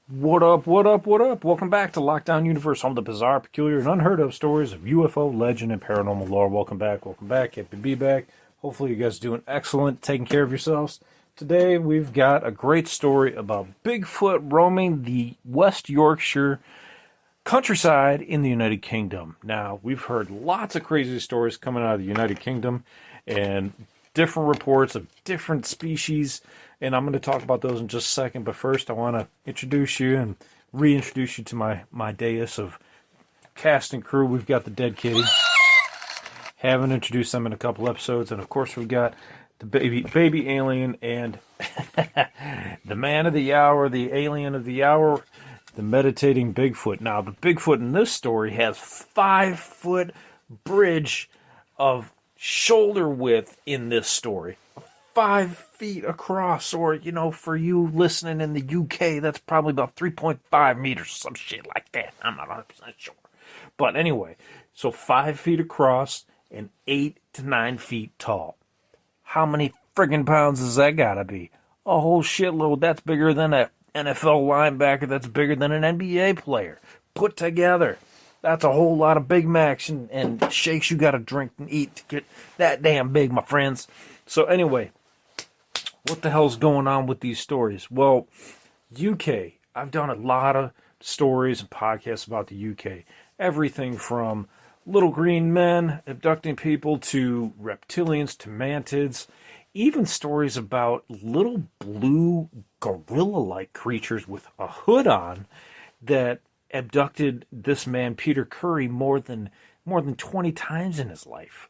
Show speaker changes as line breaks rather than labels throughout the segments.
What up, what up, what up? Welcome back to Lockdown Universe, home to bizarre, peculiar, and unheard of stories of UFO, legend, and paranormal lore. Welcome back, welcome back. Happy to be back. Hopefully you guys are doing excellent, taking care of yourselves. Today we've got a great story about Bigfoot roaming the West Yorkshire countryside in the United Kingdom. Now, we've heard lots of crazy stories coming out of the United Kingdom and different reports of different species, and I'm going to talk about those in just a second. But first, I want to introduce you and reintroduce you to my dais of cast and crew. We've got the Dead Kitty. Haven't introduced them in a couple episodes, and of course, we've got the baby alien and the man of the hour, the alien of the hour, the meditating Bigfoot. Now, the Bigfoot in this story has 5-foot bridge of shoulder width in this story. 5 feet across, or, for you listening in the UK, that's probably about 3.5 meters, some shit like that. I'm not 100% sure. But anyway, so 5 feet across and 8 to 9 feet tall. How many friggin' pounds does that gotta be? A whole shitload. That's bigger than a NFL linebacker. That's bigger than an NBA player. Put together. That's a whole lot of Big Macs and shakes you gotta drink and eat to get that damn big, my friends. So anyway, what the hell's going on with these stories? Well, UK. I've done a lot of stories and podcasts about the UK. Everything from little green men abducting people to reptilians to mantids. Even stories about little blue gorilla-like creatures with a hood on that abducted this man Peter Curry more than 20 times in his life.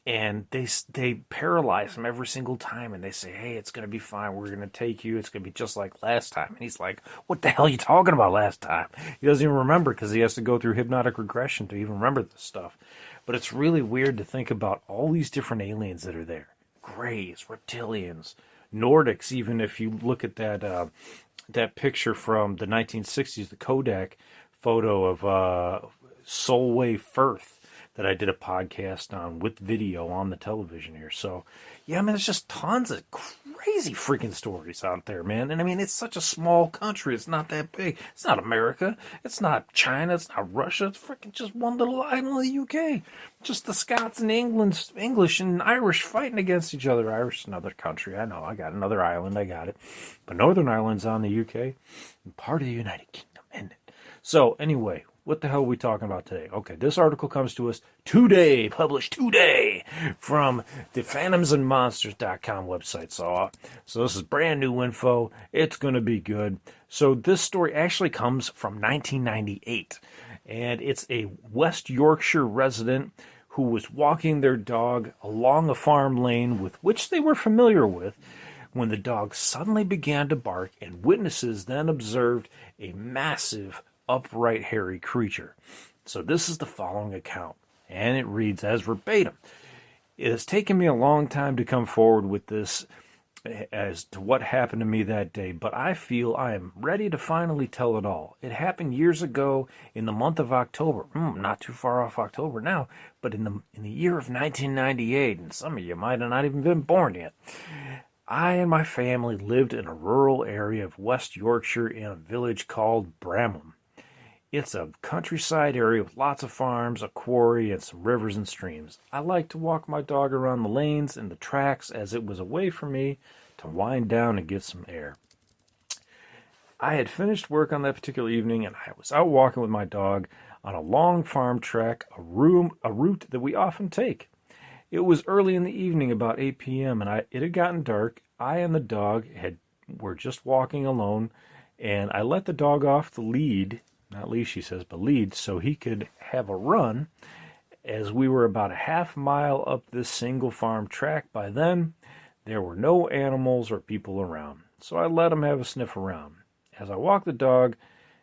And they paralyze him every single time, and they say, hey, it's going to be fine. We're going to take you. It's going to be just like last time. And he's like, what the hell are you talking about last time? He doesn't even remember because he has to go through hypnotic regression to even remember this stuff. But it's really weird to think about all these different aliens that are there. Greys, reptilians, Nordics, even if you look at that picture from the 1960s, the Kodak photo of Solway Firth, that I did a podcast on with video on the television here. So, yeah, I mean, there's just tons of crazy freaking stories out there, man. And I mean, it's such a small country. It's not that big. It's not America. It's not China. It's not Russia. It's freaking just one little island of the UK. Just the Scots and England's English and Irish fighting against each other. Irish is another country. I know. I got another island. I got it. But Northern Ireland's on the UK and part of the United Kingdom, isn't it? So, anyway, what the hell are we talking about today? Okay, this article comes to us today, published today, from the phantomsandmonsters.com website. So this is brand new info. It's going to be good. So this story actually comes from 1998, and it's a West Yorkshire resident who was walking their dog along a farm lane with which they were familiar with when the dog suddenly began to bark, and witnesses then observed a massive upright hairy creature. So this is the following account, and it reads as verbatim. It has taken me a long time to come forward with this as to what happened to me that day, but I feel I am ready to finally tell it all. It happened years ago in the month of October. Not too far off October now, but in the year of 1998, and some of you might have not even been born yet. I and my family lived in a rural area of West Yorkshire in a village called Bramham. It's a countryside area with lots of farms, a quarry, and some rivers and streams. I like to walk my dog around the lanes and the tracks as it was a way for me to wind down and get some air. I had finished work on that particular evening, and I was out walking with my dog on a long farm track, a route that we often take. It was early in the evening, about 8 p.m., and it had gotten dark. I and the dog were just walking alone, and I let the dog off the lead. Not leash, she says, but lead, so he could have a run, as we were about a half mile up this single farm track. By then, there were no animals or people around, so I let him have a sniff around. As I walked the dog,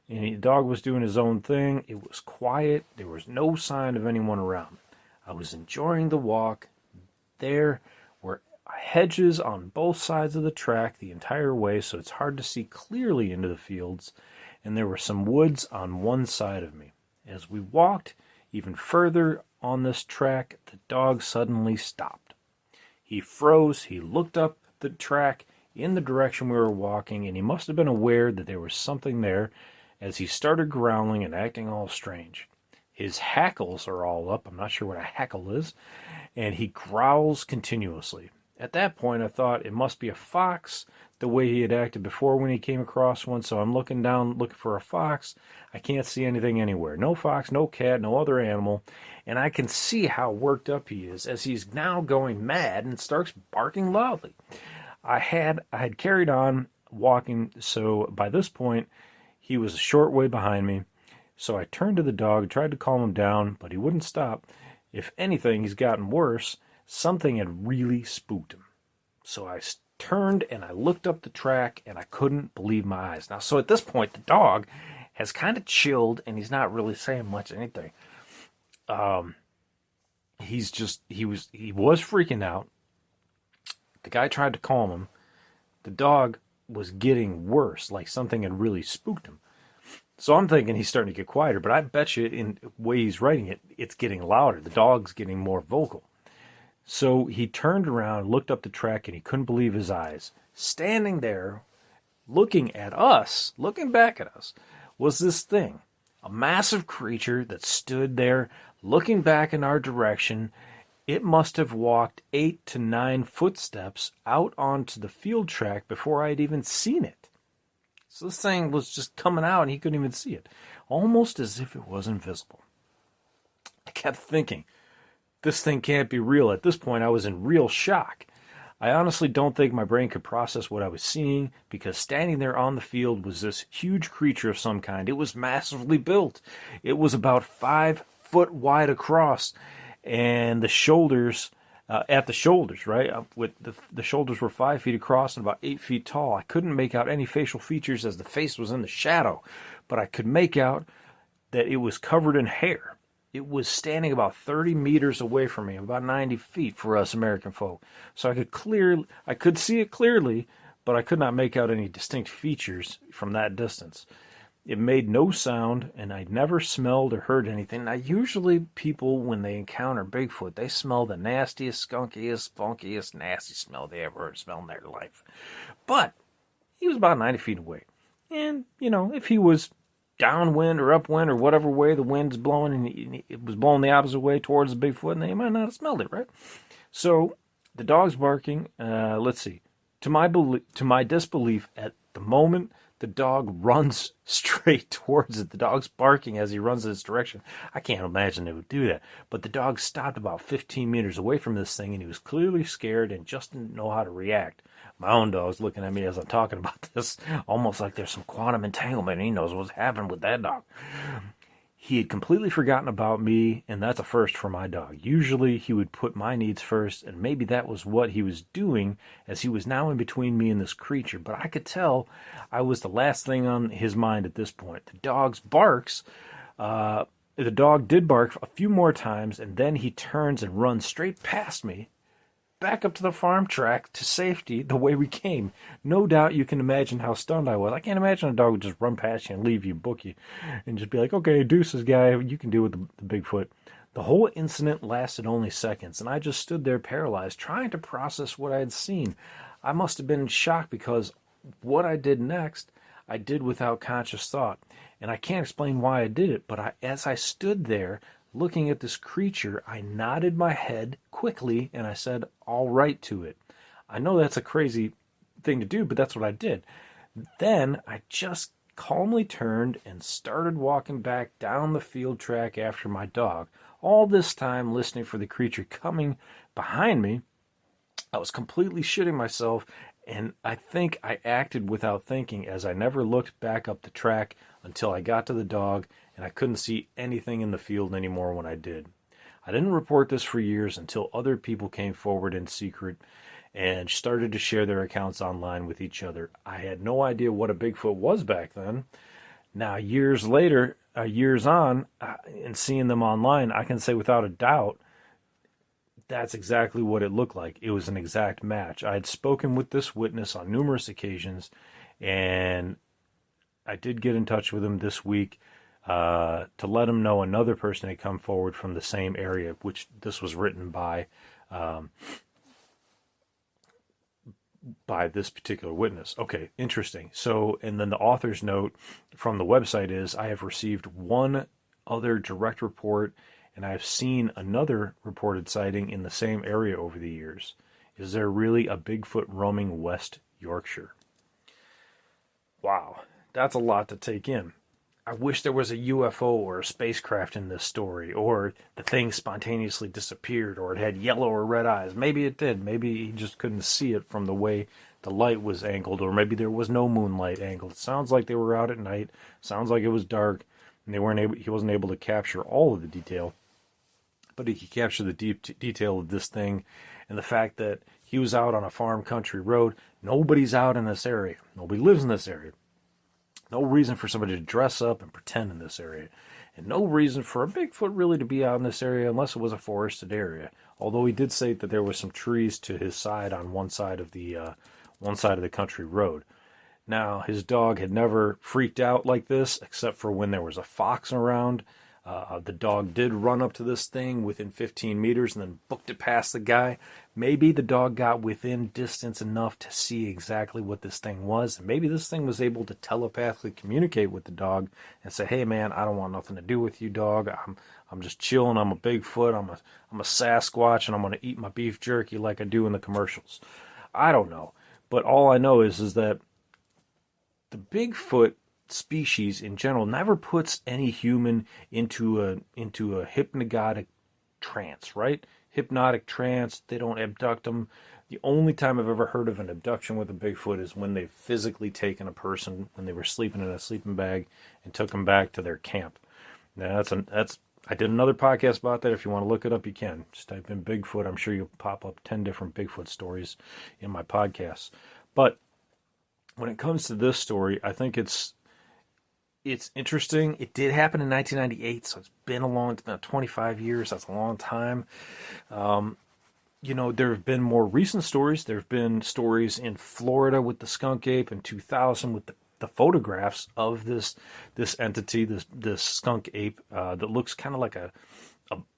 and the dog was doing his own thing, it was quiet. There was no sign of anyone around. I was enjoying the walk. There were hedges on both sides of the track the entire way, so it's hard to see clearly into the fields, and there were some woods on one side of me. As we walked even further on this track, the dog suddenly stopped. He froze, he looked up the track in the direction we were walking, and he must have been aware that there was something there as he started growling and acting all strange. His hackles are all up. I'm not sure what a hackle is. And he growls continuously. At that point, I thought it must be a fox, the way he had acted before when he came across one. So I'm looking down, looking for a fox. I can't see anything anywhere. No fox, no cat, no other animal. And I can see how worked up he is as he's now going mad and starts barking loudly. I had carried on walking, so by this point, he was a short way behind me. So I turned to the dog, tried to calm him down, but he wouldn't stop. If anything, he's gotten worse. Something had really spooked him. So I turned and I looked up the track and I couldn't believe my eyes. Now, so at this point, the dog has kind of chilled and he's not really saying much anything. He was freaking out. The guy tried to calm him. The dog was getting worse, like something had really spooked him. So I'm thinking he's starting to get quieter, but I bet you in the way he's writing it, it's getting louder. The dog's getting more vocal. So he turned around, looked up the track, and he couldn't believe his eyes. Standing there, looking at us, looking back at us, was this thing. A massive creature that stood there, looking back in our direction. It must have walked 8 to 9 footsteps out onto the field track before I'd even seen it. So this thing was just coming out and he couldn't even see it. Almost as if it was invisible. I kept thinking, this thing can't be real. At this point, I was in real shock. I honestly don't think my brain could process what I was seeing, because standing there on the field was this huge creature of some kind. It was massively built. It was about 5 foot wide across, and the shoulders, at the shoulders, right? With the shoulders were 5 feet across and about 8 feet tall. I couldn't make out any facial features as the face was in the shadow, but I could make out that it was covered in hair. It was standing about 30 meters away from me, about 90 feet for us American folk. So I could see it clearly, but I could not make out any distinct features from that distance. It made no sound, and I never smelled or heard anything. Now, usually people, when they encounter Bigfoot, they smell the nastiest, skunkiest, funkiest, nasty smell they ever heard smell in their life. But he was about 90 feet away. And, if he was downwind or upwind or whatever way the wind's blowing, and it was blowing the opposite way towards the Bigfoot, and they might not have smelled it, right? So the dog's barking. Let's see. To my disbelief, at the moment the dog runs straight towards it, the dog's barking as he runs in its direction. I can't imagine it would do that. But the dog stopped about 15 meters away from this thing, and he was clearly scared and just didn't know how to react. My own dog's looking at me as I'm talking about this, almost like there's some quantum entanglement, and he knows what's happened with that dog. He had completely forgotten about me, and that's a first for my dog. Usually he would put my needs first, and maybe that was what he was doing, as he was now in between me and this creature. But I could tell I was the last thing on his mind at this point. The dog did bark a few more times, and then he turns and runs straight past me, back up to the farm track to safety the way we came. No doubt you can imagine how stunned I was. I can't imagine a dog would just run past you and leave you, book you, and just be like, okay, deuces, guy, you can deal with the Bigfoot. The whole incident lasted only seconds, and I just stood there paralyzed, trying to process what I had seen. I must have been in shock, because what I did next, I did without conscious thought. And I can't explain why I did it, but as I stood there, looking at this creature, I nodded my head quickly and I said, all right, to it. I know that's a crazy thing to do, but that's what I did. Then I just calmly turned and started walking back down the field track after my dog. All this time listening for the creature coming behind me. I was completely shitting myself, and I think I acted without thinking, as I never looked back up the track until I got to the dog, and I couldn't see anything in the field anymore when I did. I didn't report this for years until other people came forward in secret and started to share their accounts online with each other. I had no idea what a Bigfoot was back then. Now, years later, years on, and seeing them online, I can say without a doubt, that's exactly what it looked like. It was an exact match. I had spoken with this witness on numerous occasions, and I did get in touch with him this week to let him know another person had come forward from the same area, which this was written by. by this particular witness. Okay, interesting. So, and then the author's note from the website is, I have received one other direct report, and I have seen another reported sighting in the same area over the years. Is there really a Bigfoot roaming West Yorkshire? Wow, that's a lot to take in. I wish there was a UFO or a spacecraft in this story, or the thing spontaneously disappeared, or it had yellow or red eyes. Maybe it did. Maybe he just couldn't see it from the way the light was angled, or maybe there was no moonlight angled. It sounds like they were out at night. Sounds like it was dark, and he wasn't able to capture all of the detail. But he could capture the deep detail of this thing, and the fact that he was out on a farm country road. Nobody's out in this area. Nobody lives in this area. No reason for somebody to dress up and pretend in this area. And no reason for a Bigfoot really to be out in this area unless it was a forested area. Although he did say that there were some trees to his side on one side of the country road. Now, his dog had never freaked out like this, except for when there was a fox around. The dog did run up to this thing within 15 meters and then booked it past the guy. Maybe the dog got within distance enough to see exactly what this thing was. And maybe this thing was able to telepathically communicate with the dog and say, hey, man, I don't want nothing to do with you, dog. I'm just chilling. I'm a Bigfoot. I'm a Sasquatch, and I'm going to eat my beef jerky like I do in the commercials. I don't know. But all I know is that the Bigfoot species in general never puts any human into a hypnagogic trance, right? Hypnotic trance. They don't abduct them. The only time I've ever heard of an abduction with a Bigfoot is when they've physically taken a person when they were sleeping in a sleeping bag and took them back to their camp. Now I did another podcast about that. If you want to look it up, you can. Just type in Bigfoot. I'm sure you'll pop up 10 different Bigfoot stories in my podcasts. But when it comes to this story, I think it's interesting. It did happen in 1998, so it's been 25 years. That's a long time. There have been more recent stories. There have been stories in Florida with the skunk ape in 2000 with the photographs of this entity, this skunk ape that looks kind of like a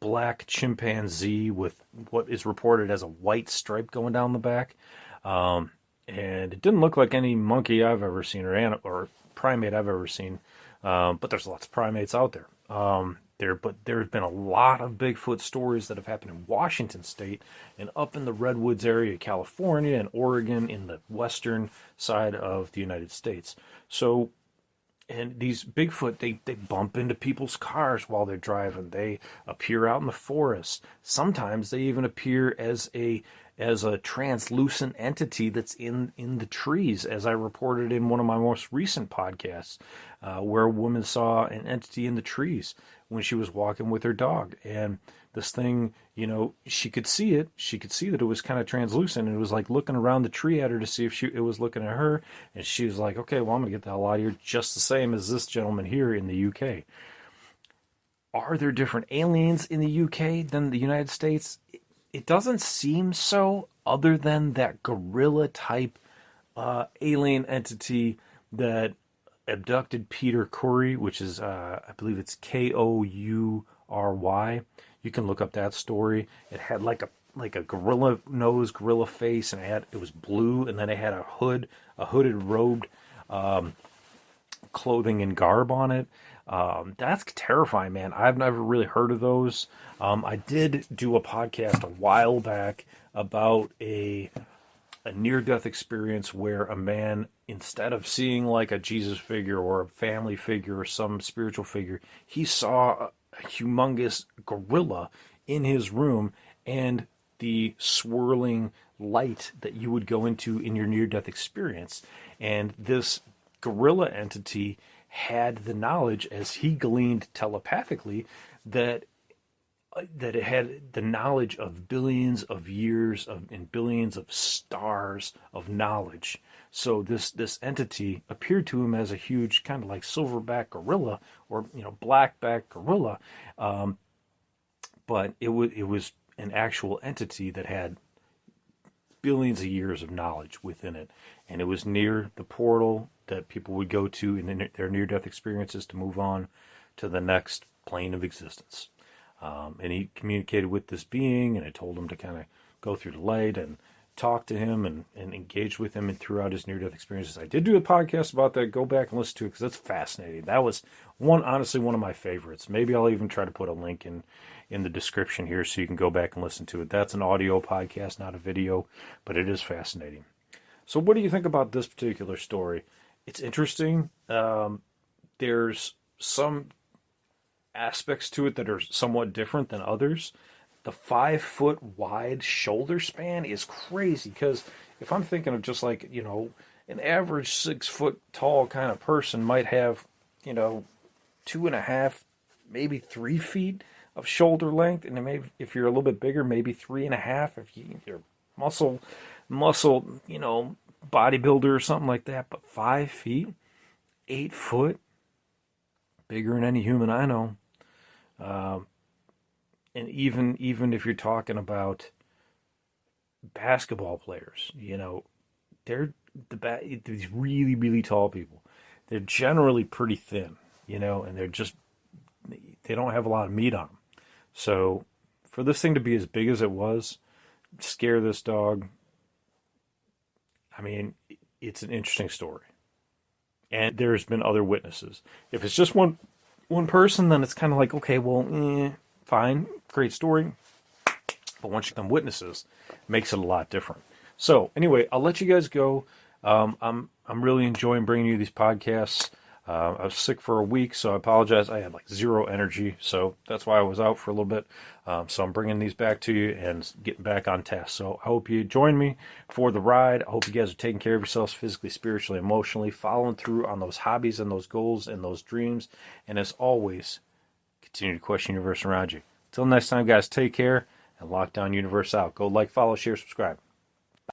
black chimpanzee with what is reported as a white stripe going down the back. And it didn't look like any monkey I've ever seen or primate I've ever seen. But there's lots of primates out there. But there's been a lot of Bigfoot stories that have happened in Washington State and up in the Redwoods area of California and Oregon in the western side of the United States. So, and these Bigfoot, they bump into people's cars while they're driving. They appear out in the forest. Sometimes they even appear as a translucent entity that's in the trees, as I reported in one of my most recent podcasts, where a woman saw an entity in the trees when she was walking with her dog. And this thing, she could see it. She could see that it was kind of translucent, and it was like looking around the tree at her to see if it was looking at her. And she was like, okay, well, I'm going to get the hell out of here, just the same as this gentleman here in the UK. Are there different aliens in the UK than the United States? It doesn't seem so, other than that gorilla-type alien entity that abducted Peter Coury, which is, I believe it's Koury. You can look up that story. It had like a gorilla nose, gorilla face, and it was blue, and then it had a hooded robed clothing and garb on it. That's terrifying, man. I've never really heard of those. I did do a podcast a while back about a near-death experience where a man, instead of seeing like a Jesus figure or a family figure or some spiritual figure, he saw a humongous gorilla in his room, and the swirling light that you would go into in your near-death experience. And this gorilla entity had the knowledge, as he gleaned telepathically, that it had the knowledge of billions of years and billions of stars of knowledge. So this entity appeared to him as a huge kind of like silverback gorilla or blackback gorilla, but it was an actual entity that had billions of years of knowledge within it, and it was near the portal that people would go to in their near-death experiences to move on to the next plane of existence. And he communicated with this being, and it told him to kind of go through the light and talked to him and engaged with him and throughout his near-death experiences. I did do a podcast about that. Go back and listen to it because that's fascinating. That was honestly one of my favorites. Maybe I'll even try to put a link in the description here so you can go back and listen to it. That's an audio podcast, not a video, but it is fascinating. So what do you think about this particular story? It's interesting. There's some aspects to it that are somewhat different than others. The 5-foot wide shoulder span is crazy because if I'm thinking of just like, an average 6 foot tall kind of person might have, 2.5, maybe 3 feet of shoulder length. And then maybe if you're a little bit bigger, maybe 3.5 if you're muscle, bodybuilder or something like that. But 5 feet, 8 foot, bigger than any human I know. And even if you're talking about basketball players, they're these really, really tall people. They're generally pretty thin, and they don't have a lot of meat on them. So for this thing to be as big as it was, scare this dog, I mean, it's an interesting story. And there's been other witnesses. If it's just one person, then it's kind of like, okay, well, fine, great story. But once you become witnesses, it makes it a lot different. So anyway, I'll let you guys go. I'm really enjoying bringing you these podcasts. I was sick for a week, so I apologize. I had like zero energy, so that's why I was out for a little bit. So I'm bringing these back to you and getting back on task. So I hope you join me for the ride. I hope you guys are taking care of yourselves physically, spiritually, emotionally, following through on those hobbies and those goals and those dreams. And as always, continue to question the universe around you. Until next time, guys, take care and Lockdown Universe out. Go like, follow, share, subscribe.